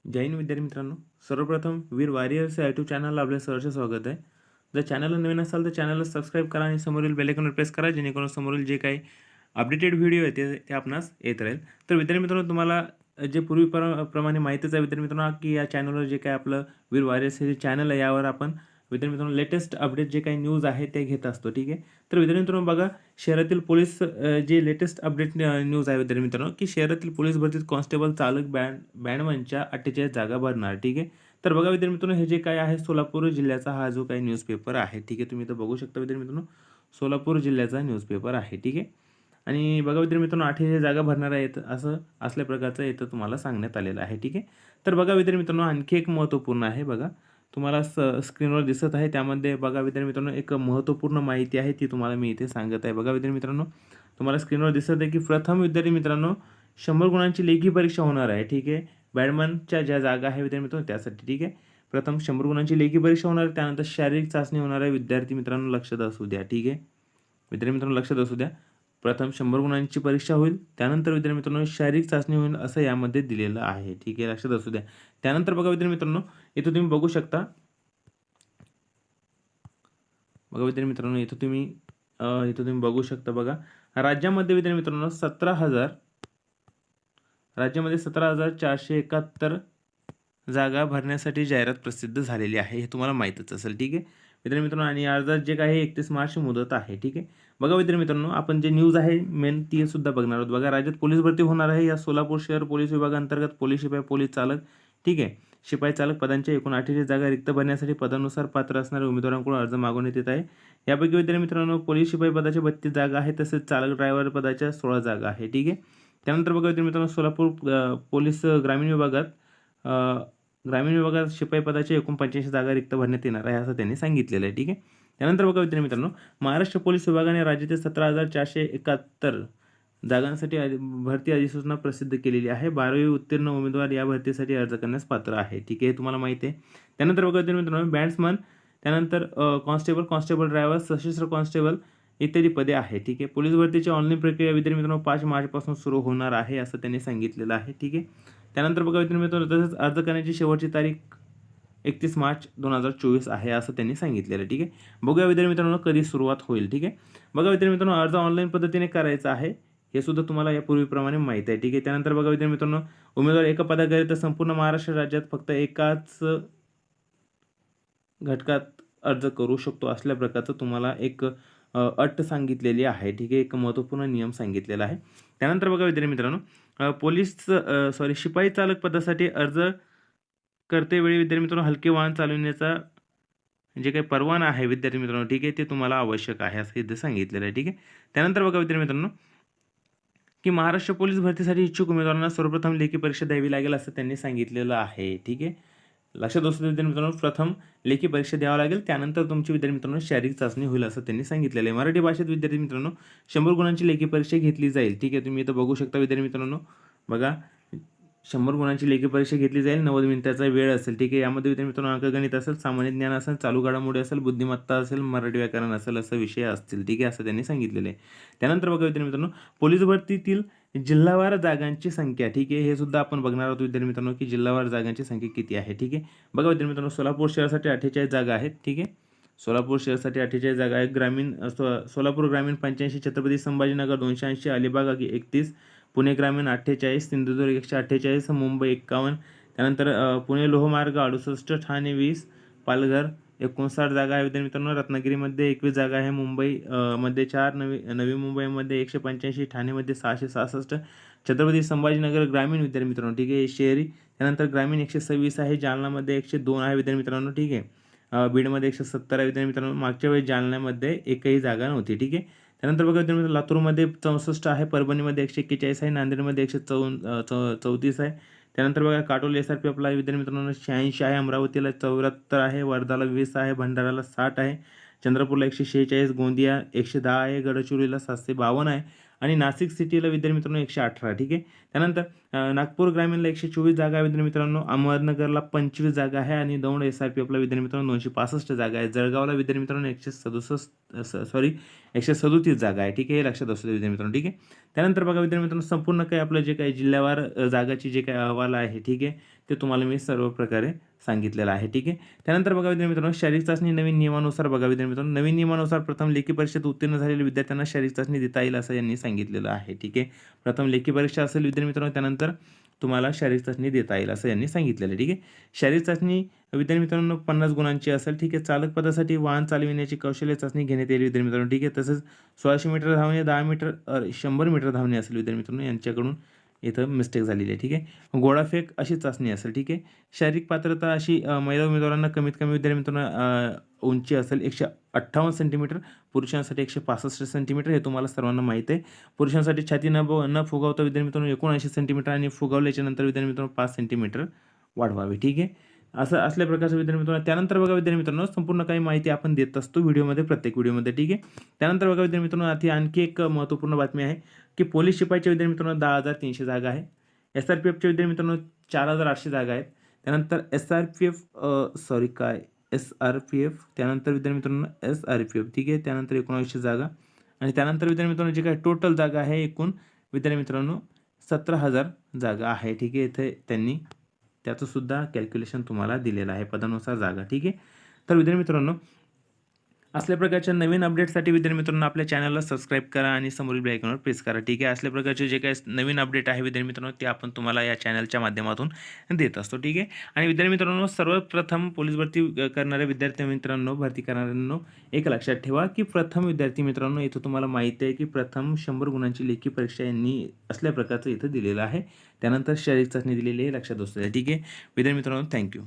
जय हिंद विद्यार्थी मित्रांनो, सर्वप्रथम वीर वॉरियर्स या यूट्यूब चॅनलला आपल्या सहर्ष स्वागत आहे. जर चॅनलला नवीन असाल तर चॅनलला सबस्क्राईब करा आणि समोरील बेल आयकॉनवर प्रेस करा, जेणेकरून समोरील जे काही अपडेटेड व्हिडिओ आहे ते आपणास येत राहील. तर विद्यार्थी मित्रांनो, तुम्हाला जे प्रमाणे माहितीच आहे विद्यार्थी मित्रांनो, की या चॅनलवर जे काही आपलं वीर वॉरियर्स हे जे चॅनल आहे, यावर आपण विद्यार्थी मित्रांनो लेटेस्ट अपडेट जे काही न्यूज आहे ते घेत असतो. ठीक आहे. तर विद्यार्थी मित्रांनो बघा, शहरातील पोलीस जे लेटेस्ट अपडेट न्यूज आहे विद्यार्थी मित्रांनो, की शहरातील पोलीस भरतीत कॉन्स्टेबल चालक बँडमनच्या 48 जागा भरणार. ठीक आहे. तर बघा विद्यार्थी मित्रांनो, हे जे काय आहे सोलापूर जिल्ह्याचा हा जो काही न्यूजपेपर आहे. ठीक आहे. तुम्ही इथं बघू शकता विद्यार्थी मित्रांनो, सोलापूर जिल्ह्याचा न्यूजपेपर आहे. ठीक आहे. आणि बघा विद्यार्थी मित्रांनो, 48 जागा भरणार आहेत असं असल्या प्रकारचं इथं तुम्हाला सांगण्यात आलेलं आहे. ठीक आहे. तर बघा विद्यार्थी मित्रांनो, आणखी एक महत्त्वपूर्ण आहे. बघा, तुम्हाला स्क्रीनवर दिसत आहे, त्यामध्ये बघा विद्यार्थी मित्रांनो, एक महत्त्वपूर्ण माहिती आहे, ती तुम्हाला मी इथे सांगत आहे. बघा विद्यार्थी मित्रांनो, तुम्हाला स्क्रीनवर दिसत आहे, की प्रथम विद्यार्थी मित्रांनो 100 गुणांची लेखी परीक्षा होणार आहे. ठीक आहे. बॅडमनच्या ज्या जागा आहे विद्यार्थी मित्रांनो त्यासाठी. ठीक आहे. प्रथम 100 गुणांची लेखी परीक्षा होणार आहे, त्यानंतर शारीरिक चाचणी होणार आहे. विद्यार्थी मित्रांनो लक्षात असू द्या. ठीक आहे. विद्यार्थी मित्रांनो लक्षात असू द्या. प्रथम 100 गुणांची परीक्षा होईल, त्यानंतर विद्यार्थी मित्रांनो शारीरिक चाचणी होईल असं यामध्ये दिलेलं आहे. ठीक आहे. लक्षात असू द्या. त्यानंतर बघा विद्यार्थी मित्रांनो, इथं तुम्ही बघू शकता. बघा विद्यार्थी मित्रांनो, इथं तुम्ही बघू शकता. बघा, राज्यामध्ये विद्यार्थी मित्रांनो 17,471 जागा भरण्यासाठी जाहिरात प्रसिद्ध झालेली आहे. हे तुम्हाला माहीतच असेल. ठीक आहे विद्यार्थी मित्रांनो, आणि अर्जात जे काही 31 मार्च मुदत आहे. ठीक आहे. बघा विद्यार्थी मित्रांनो, आपण जे न्यूज आहे मेन ती सुद्धा बघणार आहोत. बघा, राज्यात पोलीस भरती होणार आहे. या सोलापूर शहर पोलीस विभागांतर्गत पोलीस शिपाई, पोलीस चालक, ठीक आहे, शिपाई चालक पदांच्या एकूण 48 जागा रिक्त भरण्यासाठी पदानुसार पात्र असणाऱ्या उमेदवारांकडून अर्ज मागवण्यात येत आहे. यापैकी विद्यार्थी मित्रांनो, पोलीस शिपाई पदाच्या 32 जागा आहेत, तसेच चालक ड्रायव्हर पदाच्या 16 जागा आहे. ठीक आहे. त्यानंतर बघा विद्यार्थी मित्रांनो, सोलापूर पोलीस ग्रामीण विभागात शिपाई पदाच्या एकूण 85 जागा रिक्त भरण्यात येणार आहे असं त्यांनी सांगितलेलं आहे. ठीक आहे. त्यानंतर बघा विद्यार्थी मित्रांनो, महाराष्ट्र पोलीस विभागाने राज्यातील 17,471 जागांसाठी भरती अधिसूचना प्रसिद्ध केलेली आहे. 12वी उत्तीर्ण उमेदवार या भरतीसाठी अर्ज करण्यास पात्र आहे. ठीक आहे. हे तुम्हाला माहिती आहे. त्यानंतर बघा विद्यार्थी मित्रांनो, बॅट्समन, त्यानंतर कॉन्स्टेबल ड्रायव्हर, सशस्त्र कॉन्स्टेबल इत्यादी पदे आहे. ठीक आहे. पोलीस भरतीची ऑनलाईन प्रक्रिया विद्यार्थी मित्रांनो 5 मार्चपासून सुरू होणार आहे असं त्यांनी सांगितलेलं आहे. ठीक आहे. त्यानंतर बघा विद्यार्थी मित्रांनो, तसंच अर्ज करण्याची शेवटची तारीख 31 मार्च 2024 आहे असं त्यांनी सांगितलेलं आहे. ठीक आहे. बघूया विद्यार्थी मित्रांनो कधी सुरुवात होईल. ठीक आहे. बघा विद्यार्थी मित्रांनो, अर्ज ऑनलाईन पद्धतीने करायचा आहे, हे सुद्धा तुम्हाला यापूर्वीप्रमाणे माहिती आहे. ठीक आहे. त्यानंतर बघा विद्यार्थी मित्रांनो, उमेदवार एका पदाकरिता संपूर्ण महाराष्ट्र राज्यात फक्त एकाच घटकात अर्ज करू शकतो असल्या प्रकारचं तुम्हाला एक अट सांगितलेली आहे. ठीक आहे. एक महत्त्वपूर्ण नियम सांगितलेला आहे. त्यानंतर बघा विद्यार्थी मित्रांनो, शिपाई चालक पदासाठी अर्ज करतेवेळी विद्यार्थी मित्रांनो हलके वाहन चालवण्याचा जे काही परवाना आहे विद्यार्थी मित्रांनो, ठीक आहे, ते तुम्हाला आवश्यक आहे असं इथे सांगितलेलं आहे. ठीक आहे. त्यानंतर बघा विद्यार्थी मित्रांनो, की महाराष्ट्र पोलीस भरतीसाठी इच्छुक उमेदवारांना सर्वप्रथम लेखी परीक्षा द्यावी लागेल असं त्यांनी सांगितलेलं आहे. ठीक आहे. लक्षात असू द्या विद्यार्थी मित्रांनो, प्रथम लेखी परीक्षा द्यावी लागेल, त्यानंतर तुमची विद्यार्थी मित्रांनो शारीरिक चाचणी होईल असं त्यांनी सांगितलेलं आहे. मराठी भाषेत विद्यार्थी मित्रांनो 100 गुणांची लेखी परीक्षा घेतली जाईल. ठीक आहे. तुम्ही इथं बघू शकता विद्यार्थी मित्रांनो. बघा, 100 गुणांची लेखी परीक्षा घेतली जाईल. 90 मिनिटाचा वेळ असेल. ठीक आहे. यामध्ये विद्यार्थी मित्रांनो अंकगणित असेल, सामान्य ज्ञान असेल, चालू घडामोडी असेल, बुद्धिमत्ता असेल, मराठी व्याकरण असेल, असं विषय असतील. ठीक आहे. असं त्यांनी सांगितलेलं आहे. त्यानंतर बघा विद्यार्थी मित्रांनो, पोलीस भरतीतील जिल्हावार जागांची संख्या. ठीक आहे. हे सुद्धा आपण बघणार आहोत विद्यार्थी मित्रांनो, की जिल्हावार जागांची संख्या किती आहे. ठीक आहे. बघा विद्यार्थी मित्रांनो, सोलापूर शहरासाठी 48 जागा आहेत. ठीक आहे. सोलापूर शहरासाठी 48 जागा आहेत. सोलापूर ग्रामीण 85, छत्रपती संभाजीनगर 280, अलिबाग 31, पुणे ग्रामीण 48, सिंधुदुर्ग 148, मुंबई 51, त्यानंतर पुणे लोहमार्ग 68, ठाणे 20, पालघर 59 जागा आहे विद्यार्थी मित्रांनो. रत्नागिरीमध्ये 21 जागा आहे. मध्ये 4, नवी मुंबईमध्ये 185, ठाणेमध्ये 666, छत्रपती संभाजीनगर ग्रामीण विद्यार्थी मित्रांनो, ठीक आहे, शहरी. त्यानंतर ग्रामीण 126 आहे. जालनामध्ये 102 आहे विद्यार्थी मित्रांनो. ठीक आहे. बीडमध्ये 170 आहे विद्यार्थी मित्रांनो. मागच्या वेळी जालन्यामध्ये एकही जागा नव्हती. ठीक आहे. त्यानंतर बघा मित्रांनो, लातूरमध्ये 64 आहे, परभणीमध्ये 141 आहे, नांदेडमध्ये 134 आहे. त्यानंतर बघा काटोल SRP आपला विद्यार्थी मित्रांनो 86 आहे, अमरावतीला 74 आहे, वर्धाला 20 आहे, भंडाराला 60 आहे, चंद्रपूरला 146, गोंदिया 110 आहे, गडचिरोलीला 752 आहे आणि नाशिक सिटीला विद्यार्थी मित्रांनो 118, ठीक आहे. त्यानंतर नागपूर ग्रामीणला 124 जागा आहे विद्यार्थी मित्रांनो. अहमदनगरला 25 जागा आहे आणि दौंड SRPFला विद्यार्थी मित्रांनो 265 जागा आहे. जळगावला विद्यार्थी मित्रांनो 137 जागा आहे, ठीक आहे. हे लक्षात असू दे विद्यार्थी मित्रांनो, ठीक आहे. त्यानंतर बघा विद्यार्थी मित्रांनो, संपूर्ण काही आपलं जे काही जिल्ह्यावार जागाची जे काही अहवाल आहे, ठीक आहे, ते तुम्हाला मी सर्व प्रकारे सांगितलेलं आहे, ठीक आहे. त्यानंतर बघा विद्यार्थी मित्रांनो, शारीरिक चाचणी नवीन नियमानुसार बघा विद्यार्थी मित्रांनो, नवीन नियमानुसार प्रथम लेखी परीक्षेत उत्तीर्ण झालेल्या विद्यार्थ्यांना शारीरिक चाचणी देता येईल असं यांनी सांगितलेलं आहे, ठीक आहे. प्रथम लेखी परीक्षा असेल विद्यार्थी मित्रांनो, त्यानंतर तुम्हाला शारीरिक चाचणी देता येईल असं यांनी सांगितलेलं आहे, ठीक आहे. शारीरिक चाचणी विद्यार्थी मित्रांनो 50 गुणांची असेल, ठीक आहे. चालक पदासाठी वाहन चालविण्याची कौशल्य चाचणी घेण्यात येईल विद्यार्थी मित्रांनो, ठीक आहे. तसंच 1600 मीटर धावणे, 10 मीटर 100 मीटर धावणे असेल विद्यार्थी मित्रांनो, यांच्याकडून इथं मिस्टेक झालेली आहे, ठीक आहे. गोळाफेक अशी चाचणी असेल, ठीक आहे. शारीरिक पात्रता अशी महिला उमेदवारांना कमीत कमी विद्यार्थी मित्रांनो उंची असेल 158 सेंटीमीटर, पुरुषांसाठी 165 सेंटीमीटर, हे तुम्हाला सर्वांना माहीत आहे. पुरुषांसाठी छाती न फुगवता विद्यार्थी मित्रांनो 79 सेंटीमीटर आणि फुगवल्याच्या नंतर विद्यार्थी मित्रांनो 5 सेंटीमीटर वाढवावे, ठीक आहे. असं असल्या प्रकारचं विद्यार्थी मित्रांनो. त्यानंतर बघा विद्यार्थी मित्रांनो, संपूर्ण काही माहिती आपण देत असतो व्हिडिओमध्ये, प्रत्येक व्हिडिओमध्ये, ठीक आहे. त्यानंतर बघा विद्यार्थी मित्रांनो, आता आणखी एक महत्त्वपूर्ण बातमी आहे की पोलीस शिपाईच्या विद्यार्थी मित्रांनो 10,300 जागा आहे. SRPFच्या विद्यार्थी मित्रांनो 4,800 जागा आहेत. त्यानंतर SRPF त्यानंतर विद्यार्थी मित्रांनो SRPF, ठीक आहे. त्यानंतर 1900 जागा आणि त्यानंतर विद्यार्थी मित्रांनो जे काही टोटल जागा आहे एकूण विद्यार्थी मित्रांनो 17,000 जागा आहे, ठीक आहे. इथे त्यांनी त्याचं सुद्धा कॅल्क्युलेशन तुम्हाला दिलेलं आहे, पदानुसार जागा, ठीक आहे. तर विद्यार्थी मित्रांनो, असल्या प्रकारच्या नवीन अपडेटसाठी विद्यार्थी मित्रांनो आपल्या चॅनलला सबस्क्राईब करा आणि समोरील बेल आयकॉनवर प्रेस करा, ठीक आहे. असल्या प्रकारचे जे काही नवीन अपडेट आहे विद्यार्थी मित्रांनो, ते आपण तुम्हाला या चॅनलच्या माध्यमातून देत असतो, ठीक आहे. आणि विद्यार्थी मित्रांनो, सर्वप्रथम पोलीस भरती करणाऱ्या विद्यार्थी मित्रांनो, भरती करणाऱ्यांनो एक लक्षात ठेवा की प्रथम विद्यार्थी मित्रांनो, इथं तुम्हाला माहिती आहे की प्रथम 100 गुणांची लेखी परीक्षा यांनी असल्या प्रकारचं इथं दिलेलं आहे. त्यानंतर शारीरिक चाचणी दिलेली आहे, लक्षात असू द्या, ठीक आहे. विद्यार्थी मित्रांनो, थँक्यू.